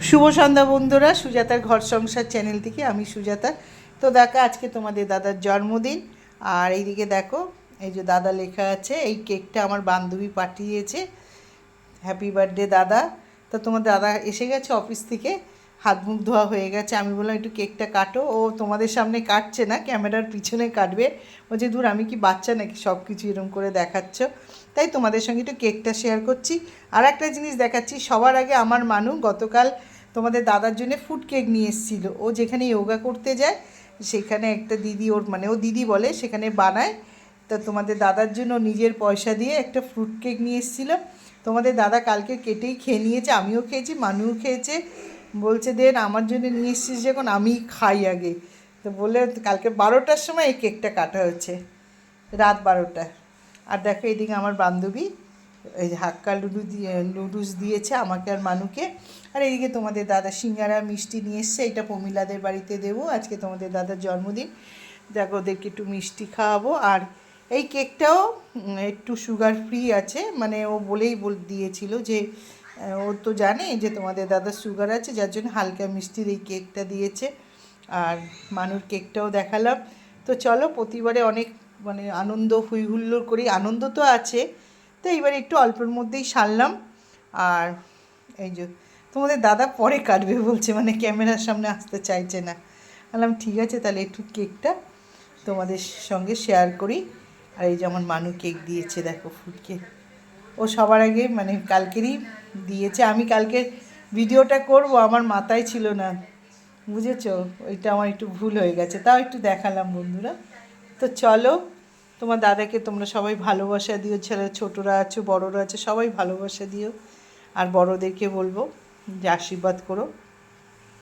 শুভ সন্ধ্যা বন্ধুরা, সুজাতার ঘর সংসার চ্যানেল থেকে আমি সুজাতা। তো দেখো, আজকে তোমাদের দাদার জন্মদিন। আর এইদিকে দেখো, এই যে দাদা লেখা আছে, এই কেকটা আমার বান্ধবী পাঠিয়েছে। হ্যাপি বার্থডে দাদা। তো তোমার দাদা এসে গেছে অফিস থেকে, হাত মুখ ধোয়া হয়ে গেছে। আমি বললাম একটু কেকটা কাটো। ও তোমাদের সামনে কাটছে না, ক্যামেরার পিছনে কাটবে। বলছে দূর, আমি কি বাচ্চা নাকি সব কিছু এরকম করে দেখাচ্ছ। তাই তোমাদের সঙ্গে একটু কেকটা শেয়ার করছি। আর একটা জিনিস দেখাচ্ছি সবার আগে, আমার মানু গতকাল তোমাদের দাদার জন্য ফুড কেক নিয়ে এসেছিলো। ও যেখানে যোগা করতে যায় সেখানে একটা দিদি, ওর মানে ও দিদি বলে, সেখানে বানায়। তা তোমাদের দাদার জন্য নিজের পয়সা দিয়ে একটা ফ্রুট কেক নিয়ে এসেছিলো। তোমাদের দাদা কালকে কেটেই খেয়ে নিয়েছে, আমিও খেয়েছি, মানুও খেয়েছে। বলছে দেন আমার জন্য নিয়ে এসেছিস যখন আমি খাই আগে। তো বলে কালকে 12টার সময় এই কেকটা কাটা হচ্ছে, রাত 12টা। আর দেখো এদিকে আমার বান্ধবী এই হাক্কা নুডলস দিয়েছে আমাকে আর মানুকে। আর এইদিকে তোমাদের দাদা সিঙ্গারা মিষ্টি নিয়ে এসছে, এটা প্রমিলাদের বাড়িতে দেবো, আজকে তোমাদের দাদার জন্মদিন। দেখো ওদেরকে একটু মিষ্টি খাওয়াবো। আর এই কেকটাও একটু সুগার ফ্রি আছে, মানে ও বলেই দিয়েছিল যে ও তো জানে যে তোমাদের দাদার সুগার আছে, যার জন্য হালকা মিষ্টির এই কেকটা দিয়েছে। আর মানুর কেকটাও দেখালাম। তো চলো, প্রতিবারে অনেক মানে আনন্দ হই হুল্লোড় করি, আনন্দ তো আছে, তো এইবার একটু অল্পের মধ্যেই সারলাম। আর এই যে তোমাদের দাদা পরে কাটবে বলছে, মানে ক্যামেরার সামনে আসতে চাইছে না। বললাম ঠিক আছে, তাহলে একটু কেকটা তোমাদের সঙ্গে শেয়ার করি। আর এই যেমন মানু কেক দিয়েছে, দেখো ফুড কেক। ও সবার আগে মানে কালকেরই দিয়েছে। আমি কালকে ভিডিওটা করব, আমার মাথায় ছিল না, বুঝেছো, ওইটা আমার একটু ভুল হয়ে গেছে, তাও একটু দেখালাম বন্ধুরা। তো চলো, তোমার দাদাকে তোমরা সবাই ভালোবাসা দিও, ছেলে ছোটরা আছো বড়রা আছে সবাই ভালোবাসা দিও। আর বড়োদেরকে বলবো যে আশীর্বাদ করো।